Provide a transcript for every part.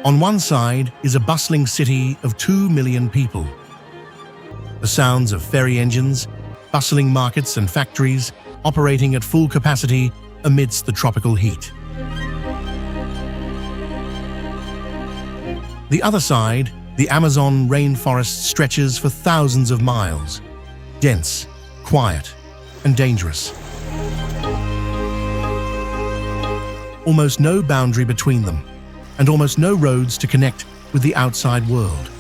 On one side is a bustling city of 2 million people. The sounds of ferry engines, bustling markets and factories operating at full capacity amidst the tropical heat. The other side, the Amazon rainforest, stretches for thousands of miles, dense, quiet, and dangerous. Almost no boundary between them, and almost no roads to connect with the outside world.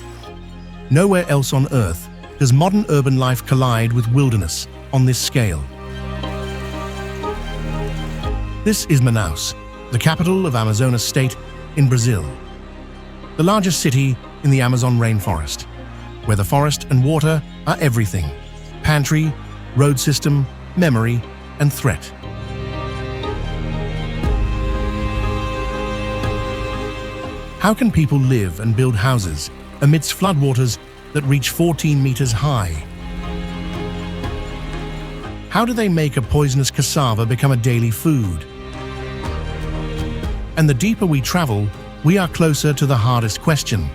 Nowhere else on Earth does modern urban life collide with wilderness on this scale. This is Manaus, the capital of Amazonas state in Brazil. The largest city in the Amazon rainforest, where the forest and water are everything: pantry, road system, memory, and threat. How can people live and build houses amidst floodwaters that reach 14 meters high? How do they make a poisonous cassava become a daily food? And the deeper we travel, we are closer to the hardest question: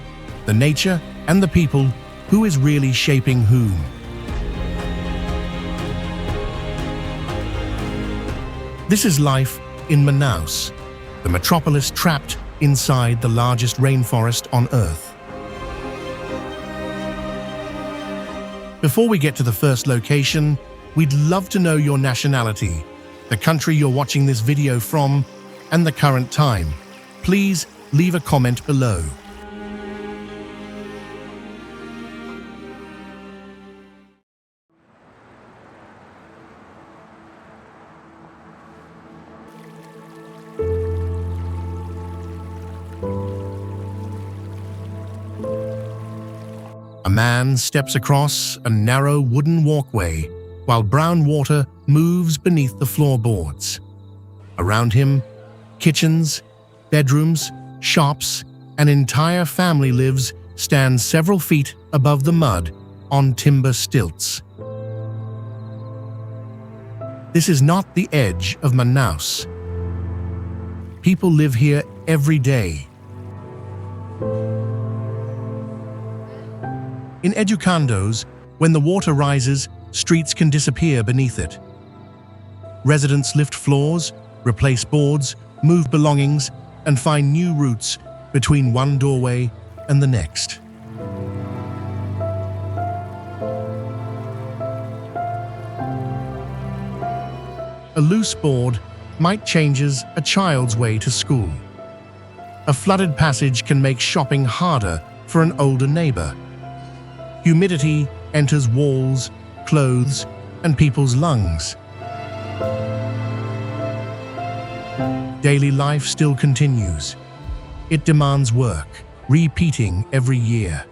the nature and the people, who is really shaping whom? This is life in Manaus, the metropolis trapped inside the largest rainforest on Earth. Before we get to the first location, we'd love to know your nationality, the country you're watching this video from, and the current time. Please leave a comment below. A man steps across a narrow wooden walkway while brown water moves beneath the floorboards. Around him, kitchens, bedrooms, shops, an entire family lives stand several feet above the mud on timber stilts. This is not the edge of Manaus. People live here every day. In educandos, when the water rises, streets can disappear beneath it. Residents lift floors, replace boards, move belongings, and find new routes between one doorway and the next. A loose board might change a child's way to school. A flooded passage can make shopping harder for an older neighbor. Humidity enters walls, clothes, and people's lungs. Daily life still continues. It demands work, repeating every year.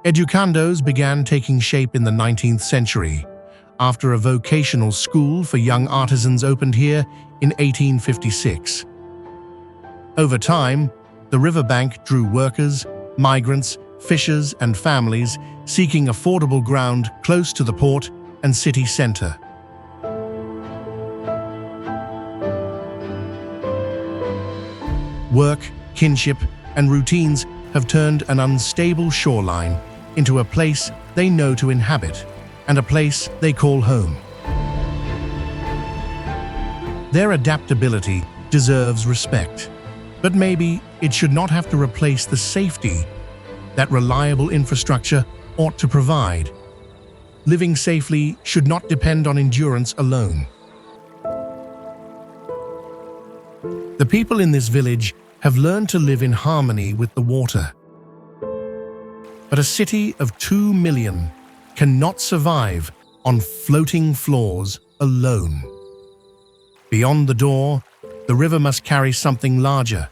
Educandos began taking shape in the 19th century, after a vocational school for young artisans opened here in 1856. Over time, the riverbank drew workers, migrants, fishers, and families seeking affordable ground close to the port and city center. Work, kinship, and routines have turned an unstable shoreline into a place they know to inhabit, and a place they call home. Their adaptability deserves respect, but maybe it should not have to replace the safety that reliable infrastructure ought to provide. Living safely should not depend on endurance alone. The people in this village have learned to live in harmony with the water. But a city of 2 million cannot survive on floating floors alone. Beyond the door, the river must carry something larger: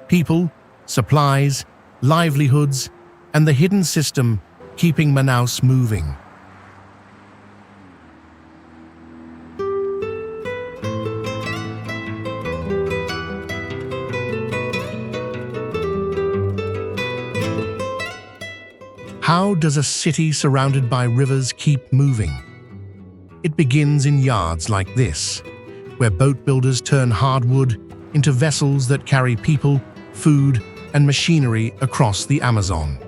people, supplies, livelihoods, and the hidden system keeping Manaus moving. How does a city surrounded by rivers keep moving? It begins in yards like this, where boat builders turn hardwood into vessels that carry people, food, and machinery across the Amazon.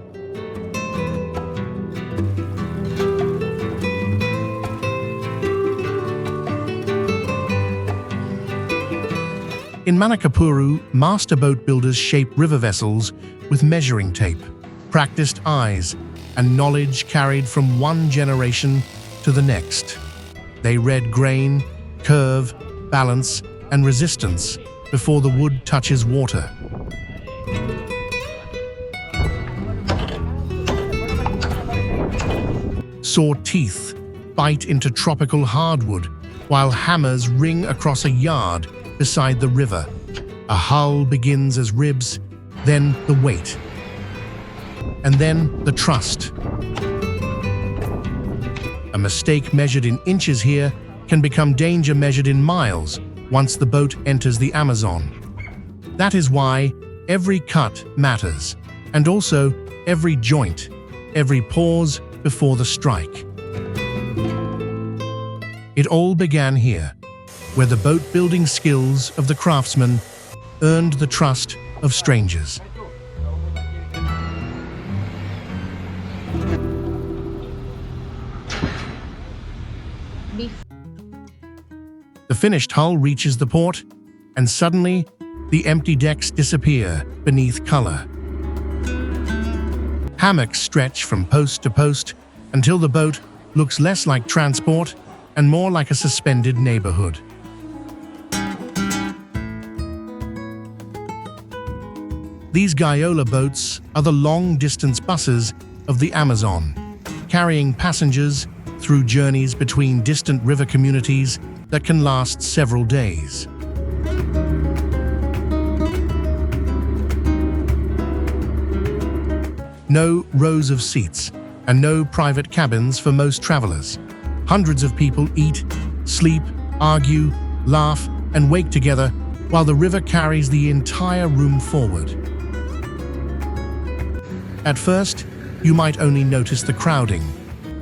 In Manakapuru, master boat builders shape river vessels with measuring tape, practiced eyes, and knowledge carried from one generation to the next. They read grain, curve, balance, and resistance before the wood touches water. Saw teeth bite into tropical hardwood while hammers ring across a yard beside the river. A hull begins as ribs, then the weight, and then the trust. A mistake measured in inches here can become danger measured in miles once the boat enters the Amazon. That is why every cut matters, and also every joint, every pause before the strike. It all began here, where the boat-building skills of the craftsmen earned the trust of strangers. The finished hull reaches the port, and suddenly, the empty decks disappear beneath color. Hammocks stretch from post to post until the boat looks less like transport and more like a suspended neighborhood. These Gaiola boats are the long-distance buses of the Amazon, carrying passengers through journeys between distant river communities that can last several days. No rows of seats and no private cabins for most travelers. Hundreds of people eat, sleep, argue, laugh, and wake together while the river carries the entire room forward. At first, you might only notice the crowding.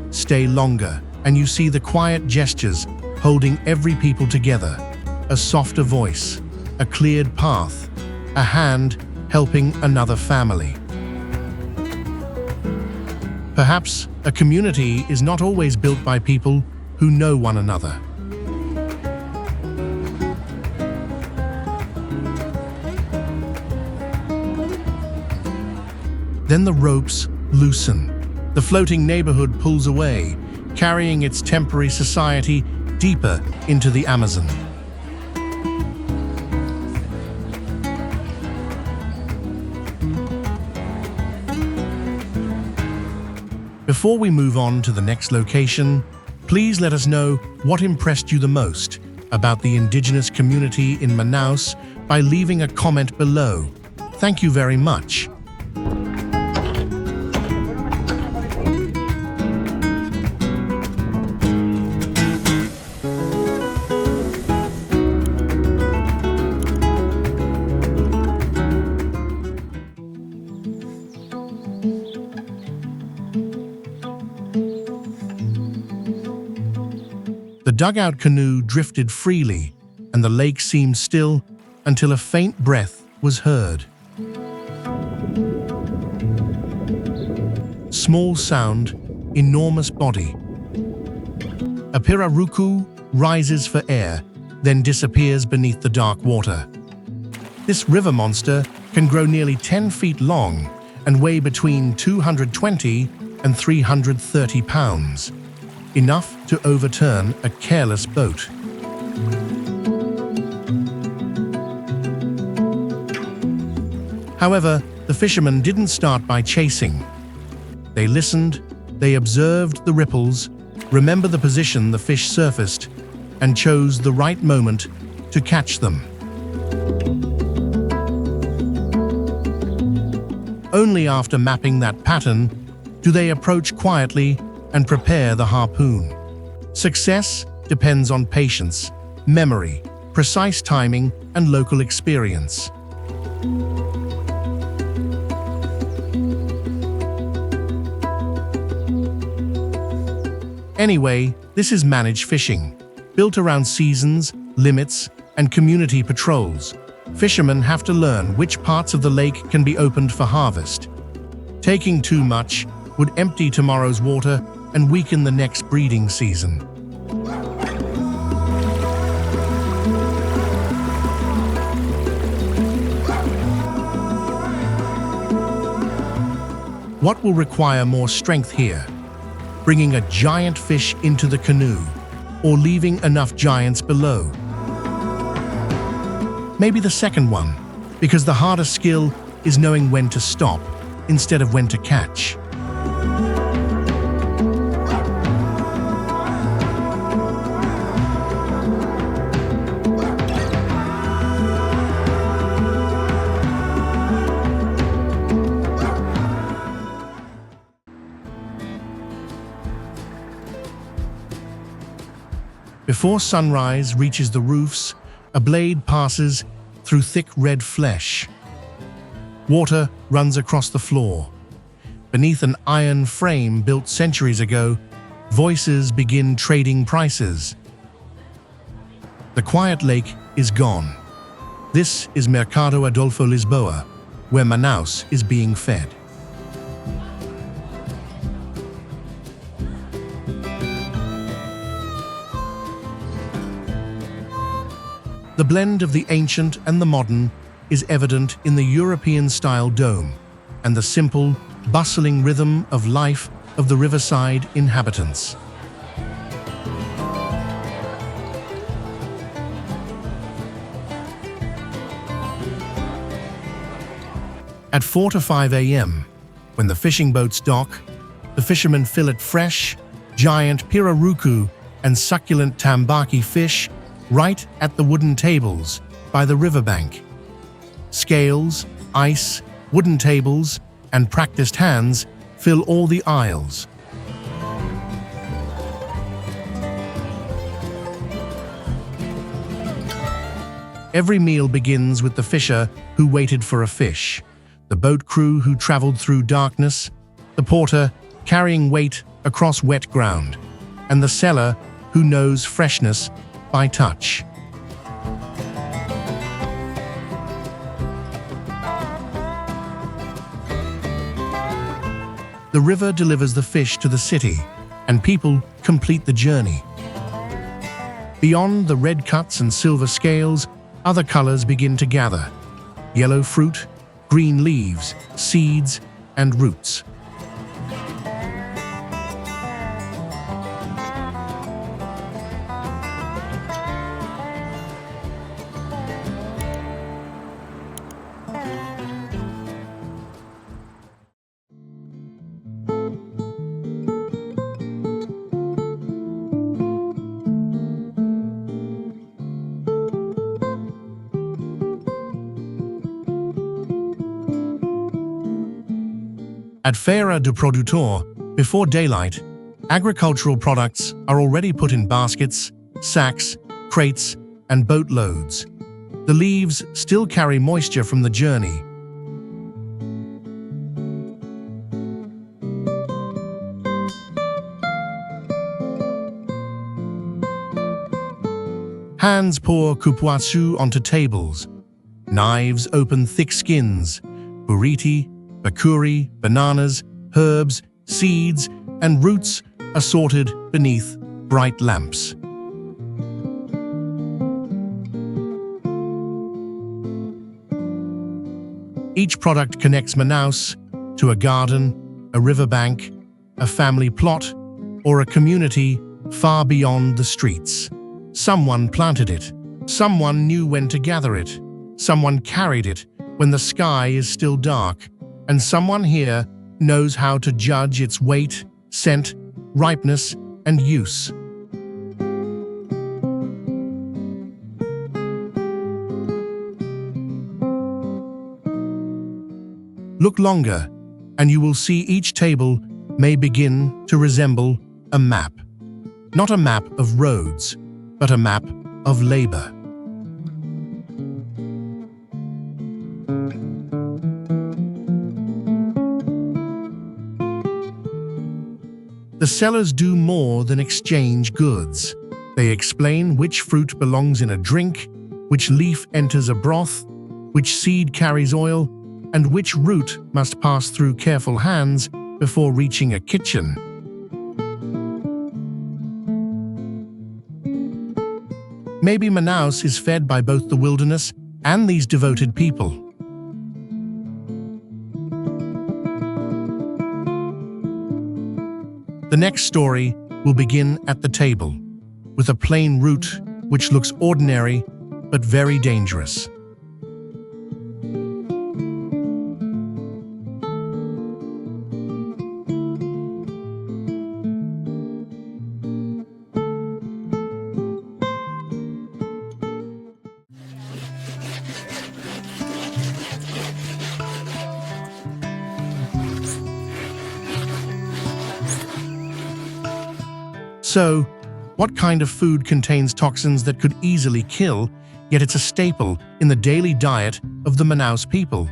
Stay longer, and you see the quiet gestures holding every people together. A softer voice, a cleared path, a hand helping another family. Perhaps a community is not always built by people who know one another. Then the ropes loosen. The floating neighborhood pulls away, carrying its temporary society deeper into the Amazon. Before we move on to the next location, please let us know what impressed you the most about the indigenous community in Manaus by leaving a comment below. Thank you very much. The dugout canoe drifted freely, and the lake seemed still until a faint breath was heard. Small sound, enormous body. A pirarucu rises for air, then disappears beneath the dark water. This river monster can grow nearly 10 feet long and weigh between 220 and 330 pounds. Enough to overturn a careless boat. However, the fishermen didn't start by chasing. They listened, they observed the ripples, remembered the position the fish surfaced, and chose the right moment to catch them. Only after mapping that pattern do they approach quietly and prepare the harpoon. Success depends on patience, memory, precise timing, and local experience. Anyway, this is managed fishing, built around seasons, limits, and community patrols. Fishermen have to learn which parts of the lake can be opened for harvest. Taking too much would empty tomorrow's water and weaken the next breeding season. What will require more strength here? Bringing a giant fish into the canoe, or leaving enough giants below? Maybe the second one, because the hardest skill is knowing when to stop instead of when to catch. Before sunrise reaches the roofs, a blade passes through thick red flesh. Water runs across the floor. Beneath an iron frame built centuries ago, voices begin trading prices. The quiet lake is gone. This is Mercado Adolfo Lisboa, where Manaus is being fed. The blend of the ancient and the modern is evident in the European-style dome and the simple, bustling rhythm of life of the riverside inhabitants. At 4 to 5 a.m., when the fishing boats dock, the fishermen fillet fresh, giant pirarucu and succulent tambaqui fish right at the wooden tables by the riverbank. Scales, ice, wooden tables, and practiced hands fill all the aisles. Every meal begins with the fisher who waited for a fish, the boat crew who traveled through darkness, the porter carrying weight across wet ground, and the seller who knows freshness by touch. The river delivers the fish to the city, and people complete the journey. Beyond the red cuts and silver scales, other colors begin to gather: yellow fruit, green leaves, seeds, and roots. At Feira do Produtor, before daylight, agricultural products are already put in baskets, sacks, crates, and boatloads. The leaves still carry moisture from the journey. Hands pour cupuaçu onto tables. Knives open thick skins, buriti, bakuri, bananas, herbs, seeds, and roots assorted beneath bright lamps. Each product connects Manaus to a garden, a riverbank, a family plot, or a community far beyond the streets. Someone planted it. Someone knew when to gather it. Someone carried it when the sky is still dark. And someone here knows how to judge its weight, scent, ripeness, and use. Look longer, and you will see each table may begin to resemble a map. Not a map of roads, but a map of labor. The The sellers do more than exchange goods. They explain which fruit belongs in a drink, which leaf enters a broth, which seed carries oil, and which root must pass through careful hands before reaching a kitchen. Maybe Manaus is fed by both the wilderness and these devoted people. The next story will begin at the table, with a plain root which looks ordinary but very dangerous. So, what kind of food contains toxins that could easily kill, yet it's a staple in the daily diet of the Manaus people?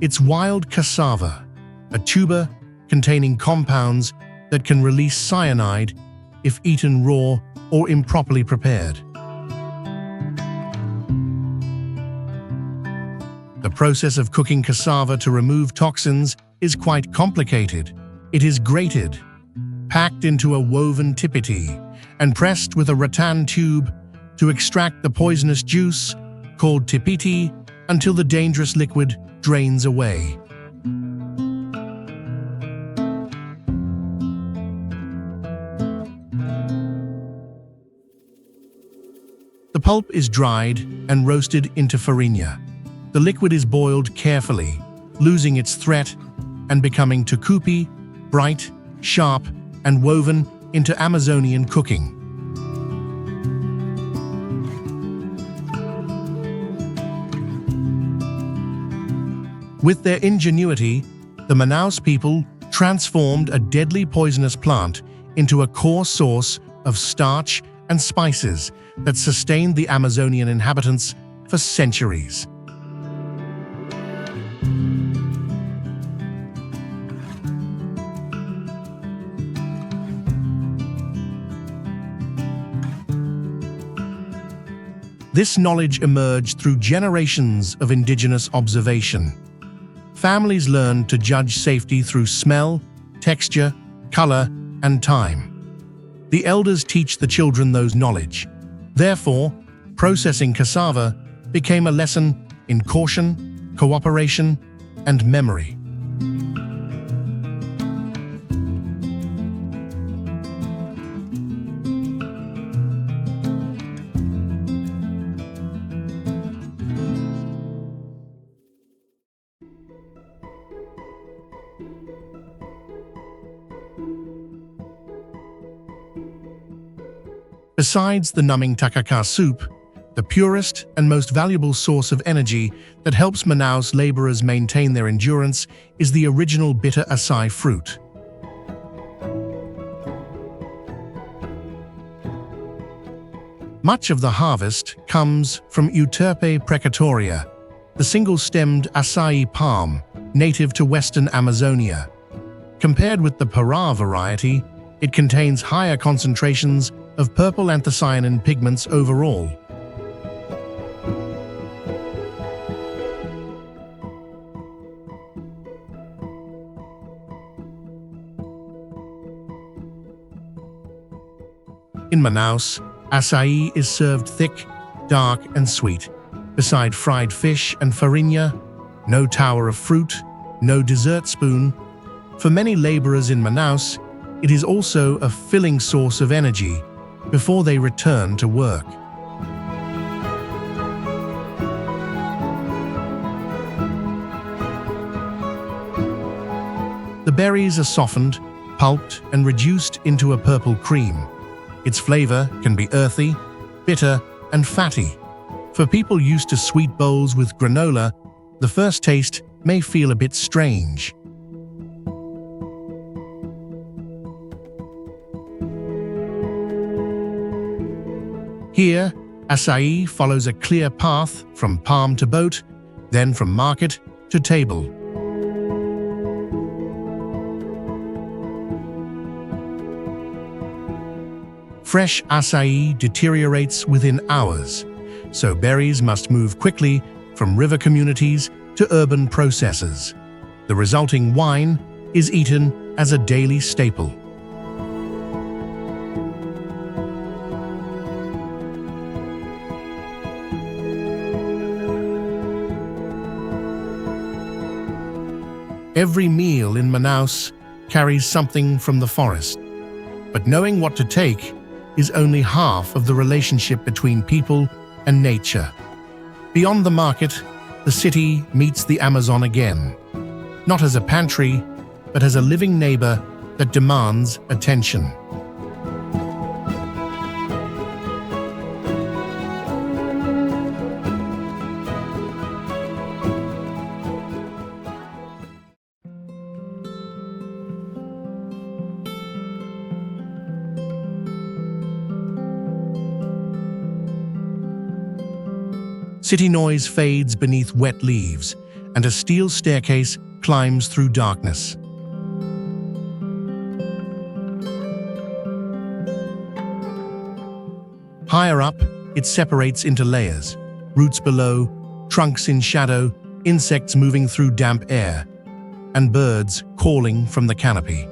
It's wild cassava, a tuber containing compounds that can release cyanide if eaten raw or improperly prepared. The process of cooking cassava to remove toxins is quite complicated. It is grated, packed into a woven tipiti, and pressed with a rattan tube to extract the poisonous juice, called tipiti, until the dangerous liquid drains away. The pulp is dried and roasted into farinha. The liquid is boiled carefully, losing its threat and becoming tucupi, bright, sharp, and woven into Amazonian cooking. With their ingenuity, the Manaus people transformed a deadly poisonous plant into a core source of starch and spices that sustained the Amazonian inhabitants for centuries. This knowledge emerged through generations of indigenous observation. Families learned to judge safety through smell, texture, color, and time. The elders teach the children those knowledge. Therefore, processing cassava became a lesson in caution, cooperation, and memory. Besides the numbing tacacá soup, the purest and most valuable source of energy that helps Manaus laborers maintain their endurance is the original bitter acai fruit. Much of the harvest comes from Euterpe precatória, the single-stemmed acai palm native to western Amazonia. Compared with the Pará variety, it contains higher concentrations of purple anthocyanin pigments overall. In Manaus, acai is served thick, dark, and sweet. Beside fried fish and farinha, no tower of fruit, no dessert spoon. For many laborers in Manaus, it is also a filling source of energy before they return to work. The berries are softened, pulped, and reduced into a purple cream. Its flavor can be earthy, bitter, and fatty. For people used to sweet bowls with granola, the first taste may feel a bit strange. Here, Acai follows a clear path from palm to boat, then from market to table. Fresh acai deteriorates within hours, so berries must move quickly from river communities to urban processors. The resulting wine is eaten as a daily staple. Every meal in Manaus carries something from the forest, but knowing what to take is only half of the relationship between people and nature. Beyond the market, the city meets the Amazon again, not as a pantry, but as a living neighbor that demands attention. City noise fades beneath wet leaves, and a steel staircase climbs through darkness. Higher up, it separates into layers, roots below, trunks in shadow, insects moving through damp air, and birds calling from the canopy.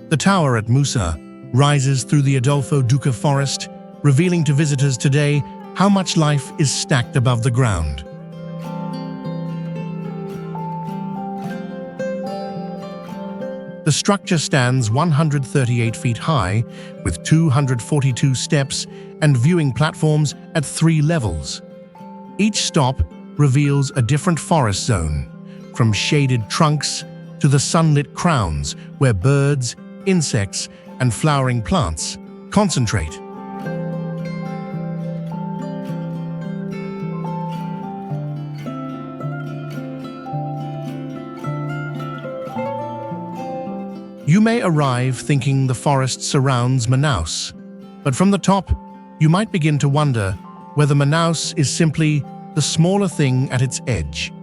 The tower at Musa rises through the Adolfo Duque forest, revealing to visitors today how much life is stacked above the ground. The structure stands 138 feet high, with 242 steps and viewing platforms at 3 levels. Each stop reveals a different forest zone, from shaded trunks to the sunlit crowns where birds, insects, and flowering plants concentrate. You may arrive thinking the forest surrounds Manaus, but from the top, you might begin to wonder whether Manaus is simply the smaller thing at its edge.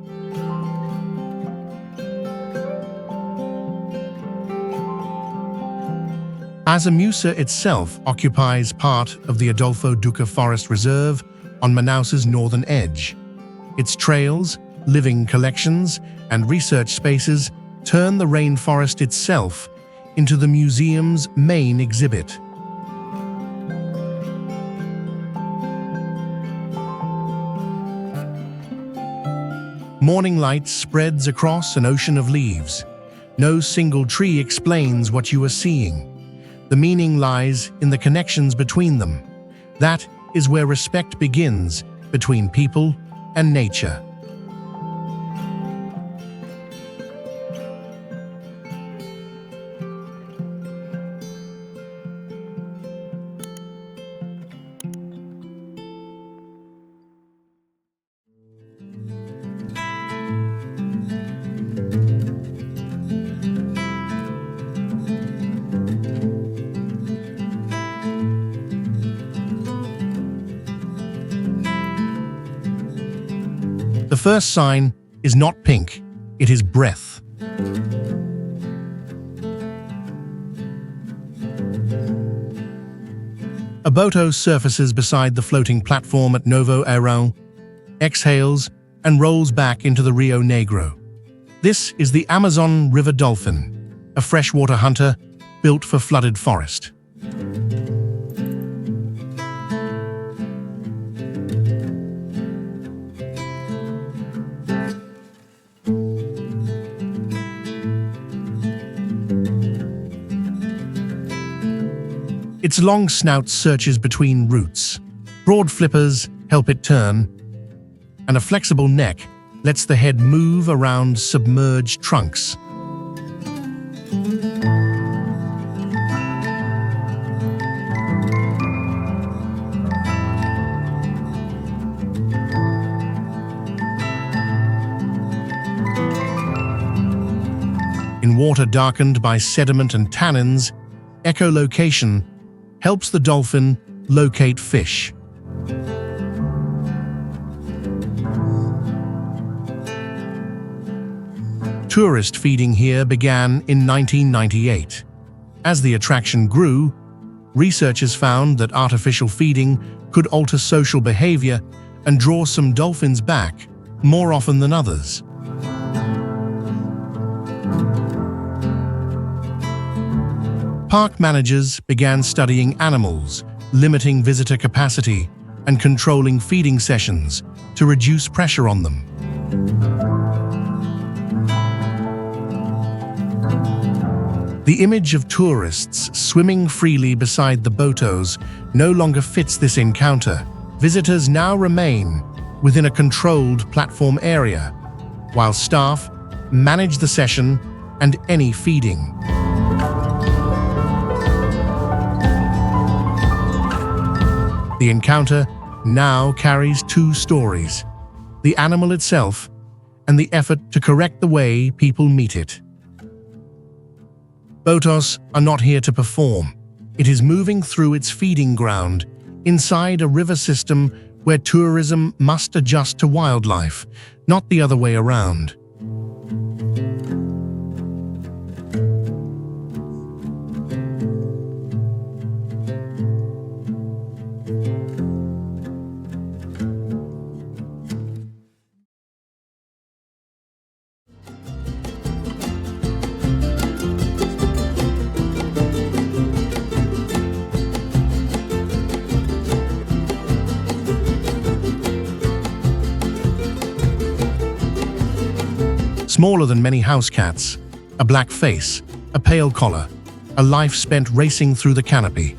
As Musa itself occupies part of the Adolfo Duque Forest Reserve on Manaus's northern edge. Its trails, living collections, and research spaces turn the rainforest itself into the museum's main exhibit. Morning light spreads across an ocean of leaves. No single tree explains what you are seeing. The meaning lies in the connections between them. That is where respect begins between people and nature. The first sign is not pink, it is breath. A boto surfaces beside the floating platform at Novo Airão, exhales, and rolls back into the Rio Negro. This is the Amazon River Dolphin, a freshwater hunter built for flooded forest. Its long snout searches between roots. Broad flippers help it turn, and a flexible neck lets the head move around submerged trunks. In water darkened by sediment and tannins, echolocation helps the dolphin locate fish. Tourist feeding here began in 1998. As the attraction grew, researchers found that artificial feeding could alter social behavior and draw some dolphins back more often than others. Park managers began studying animals, limiting visitor capacity, and controlling feeding sessions to reduce pressure on them. The image of tourists swimming freely beside the botos no longer fits this encounter. Visitors now remain within a controlled platform area, while staff manage the session and any feeding. The encounter now carries two stories: the animal itself and the effort to correct the way people meet it. Botos are not here to perform. It is moving through its feeding ground, inside a river system where tourism must adjust to wildlife, not the other way around. Smaller than many house cats, a black face, a pale collar, a life spent racing through the canopy.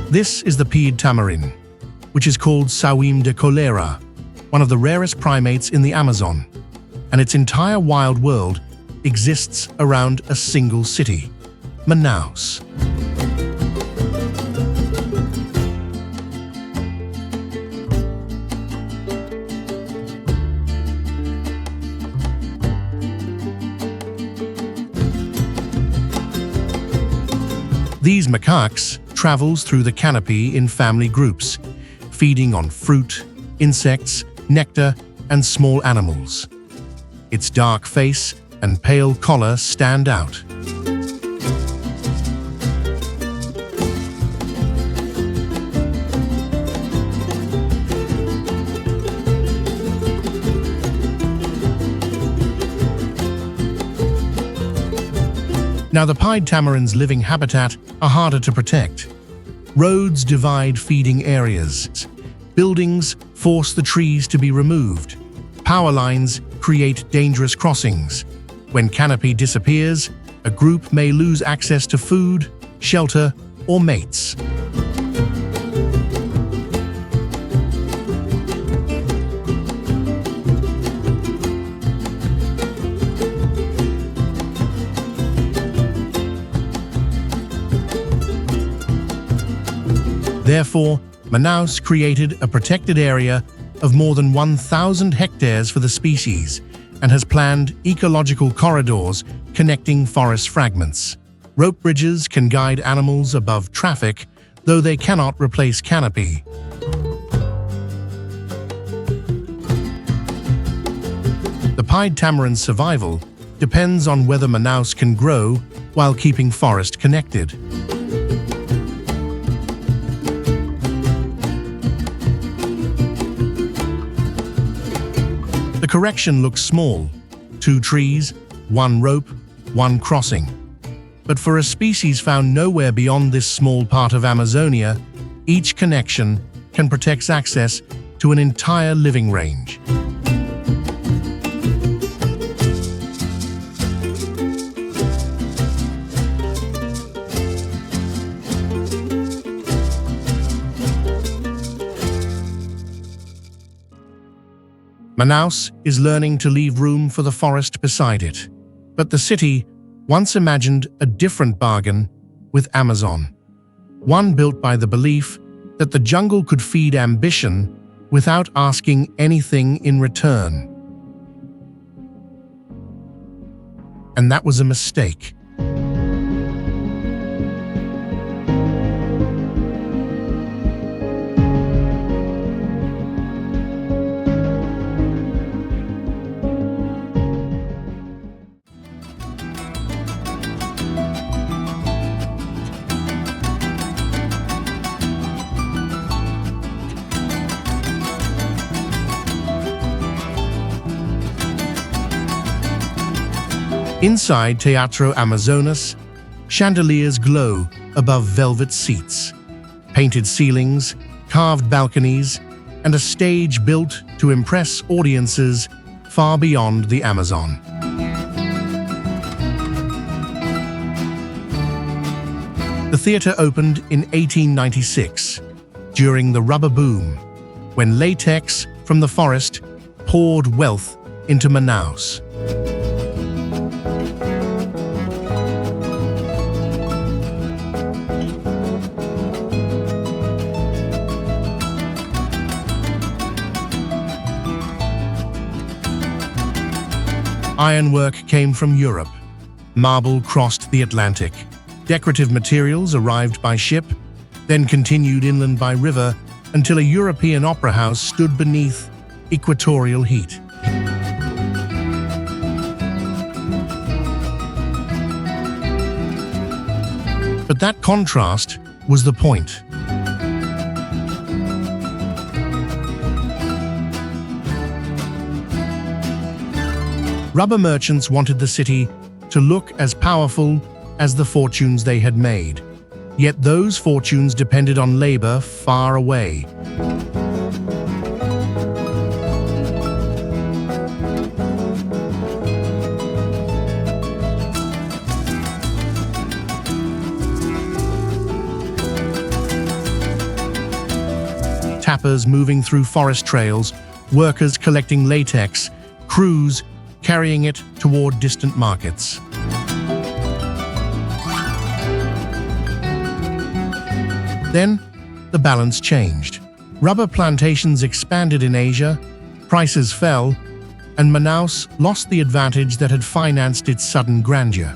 This is the pied tamarin, which is called sawim de cholera, one of the rarest primates in the Amazon, and its entire wild world exists around a single city, Manaus. These macaques travels through the canopy in family groups, feeding on fruit, insects, nectar, and small animals. Its dark face and pale collar stand out. Now, the pied tamarin's living habitat are harder to protect. Roads divide feeding areas. Buildings force the trees to be removed. Power lines create dangerous crossings. When canopy disappears, a group may lose access to food, shelter, or mates. Therefore, Manaus created a protected area of more than 1,000 hectares for the species and has planned ecological corridors connecting forest fragments. Rope bridges can guide animals above traffic, though they cannot replace canopy. The pied tamarin's survival depends on whether Manaus can grow while keeping forest connected. The correction looks small: 2 trees, 1 rope, 1 crossing. But for a species found nowhere beyond this small part of Amazonia, each connection can protect access to an entire living range. Manaus is learning to leave room for the forest beside it. But the city once imagined a different bargain with Amazon, one built by the belief that the jungle could feed ambition without asking anything in return. And that was a mistake. Inside Teatro Amazonas, chandeliers glow above velvet seats, painted ceilings, carved balconies, and a stage built to impress audiences far beyond the Amazon. The theater opened in 1896, during the rubber boom, when latex from the forest poured wealth into Manaus. Ironwork came from Europe. Marble crossed the Atlantic. Decorative materials arrived by ship, then continued inland by river until a European opera house stood beneath equatorial heat. But that contrast was the point. Rubber merchants wanted the city to look as powerful as the fortunes they had made. Yet those fortunes depended on labor far away. Tappers moving through forest trails, workers collecting latex, crews carrying it toward distant markets. Then, the balance changed. Rubber plantations expanded in Asia, prices fell, and Manaus lost the advantage that had financed its sudden grandeur.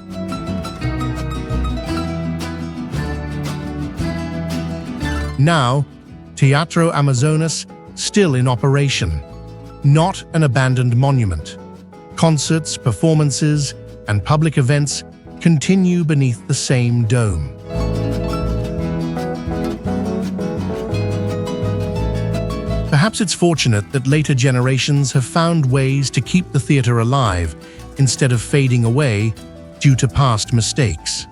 Now, Teatro Amazonas still in operation, not an abandoned monument. Concerts, performances, and public events continue beneath the same dome. Perhaps it's fortunate that later generations have found ways to keep the theater alive instead of fading away due to past mistakes.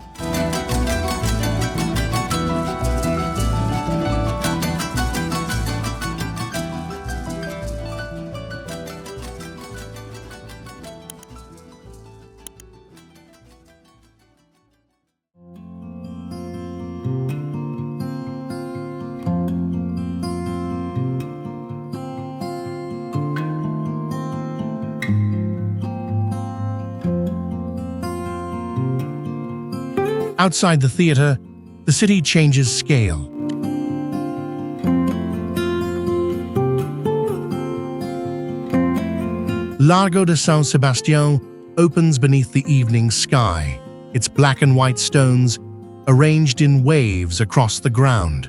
Outside the theater, the city changes scale. Largo de São Sebastião opens beneath the evening sky, its black and white stones arranged in waves across the ground.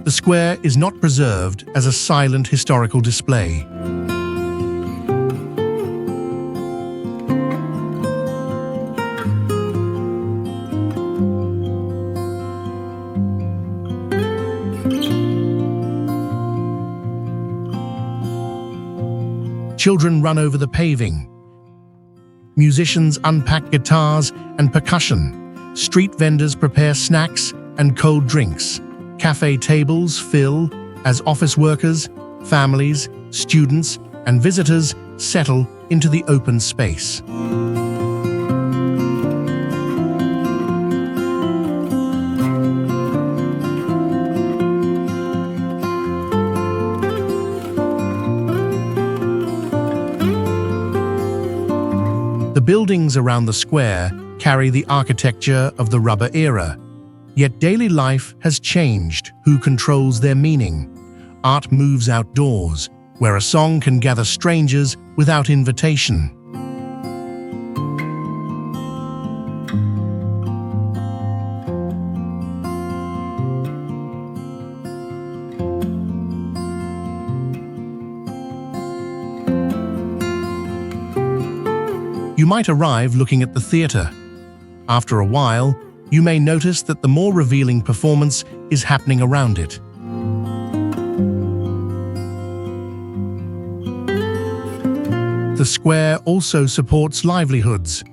The square is not preserved as a silent historical display. Children run over the paving. Musicians unpack guitars and percussion. Street vendors prepare snacks and cold drinks. Cafe tables fill as office workers, families, students, and visitors settle into the open space. The buildings around the square carry the architecture of the rubber era, Yet daily life has changed who controls their meaning. Art moves outdoors, where a song can gather strangers without invitation. You might arrive looking at the theater. After a while, you may notice that the more revealing performance is happening around it. The square also supports livelihoods.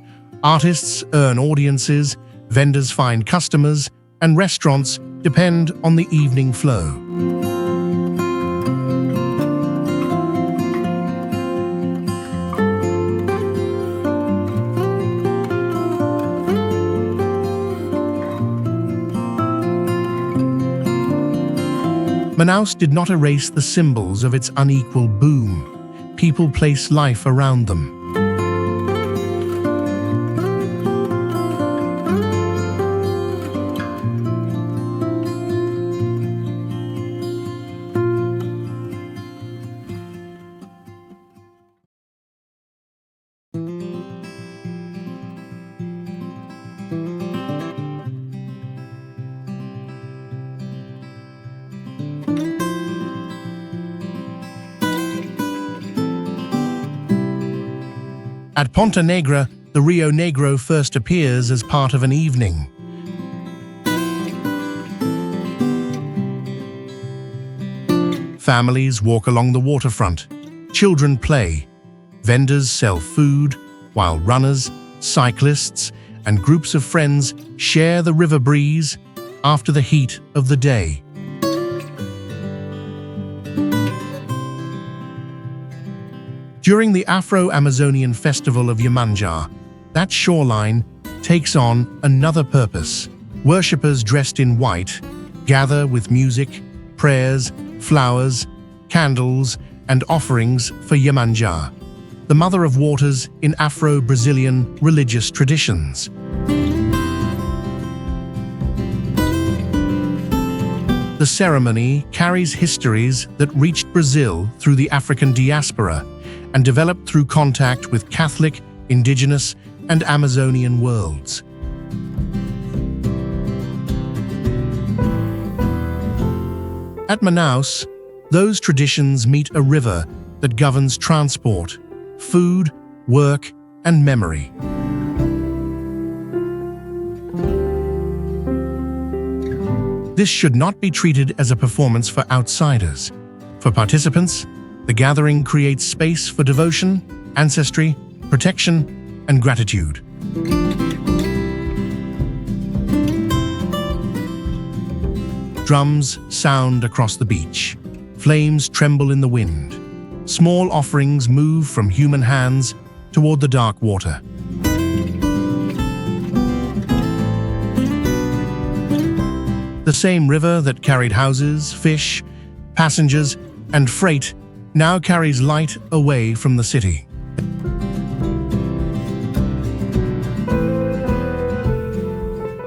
Artists earn audiences, vendors find customers, and restaurants depend on the evening flow. Manaus did not erase the symbols of its unequal boom. People place life around them. At Ponta Negra, the Rio Negro first appears as part of an evening. Families walk along the waterfront. Children play. Vendors sell food, while runners, cyclists, and groups of friends share the river breeze after the heat of the day. During the Afro-Amazonian Festival of Iemanjá, that shoreline takes on another purpose. Worshippers dressed in white gather with music, prayers, flowers, candles, and offerings for Iemanjá, the Mother of Waters in Afro-Brazilian religious traditions. The ceremony carries histories that reached Brazil through the African diaspora and developed through contact with Catholic, indigenous, and Amazonian worlds. At Manaus, those traditions meet a river that governs transport, food, work, and memory. This should not be treated as a performance for outsiders. For participants, the gathering creates space for devotion, ancestry, protection, and gratitude. Drums sound across the beach. Flames tremble in the wind. Small offerings move from human hands toward the dark water. The same river that carried houses, fish, passengers, and freight now carries light away from the city.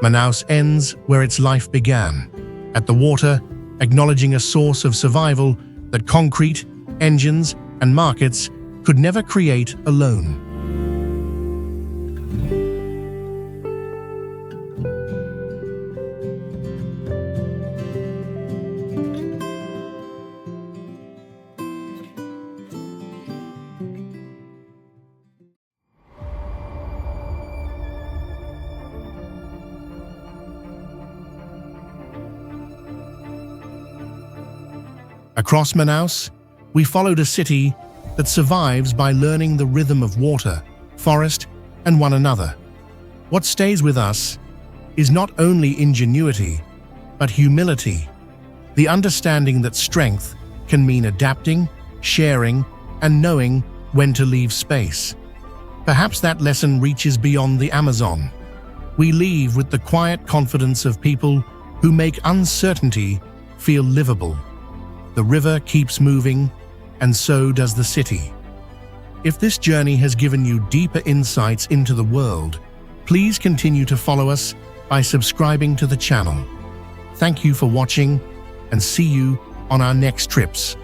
Manaus ends where its life began, at the water, acknowledging a source of survival that concrete, engines, and markets could never create alone. Across Manaus, we followed a city that survives by learning the rhythm of water, forest, and one another. What stays with us is not only ingenuity, but humility, the understanding that strength can mean adapting, sharing, and knowing when to leave space. Perhaps that lesson reaches beyond the Amazon. We leave with the quiet confidence of people who make uncertainty feel livable. The river keeps moving, and so does the city. If this journey has given you deeper insights into the world, please continue to follow us by subscribing to the channel. Thank you for watching and see you on our next trips.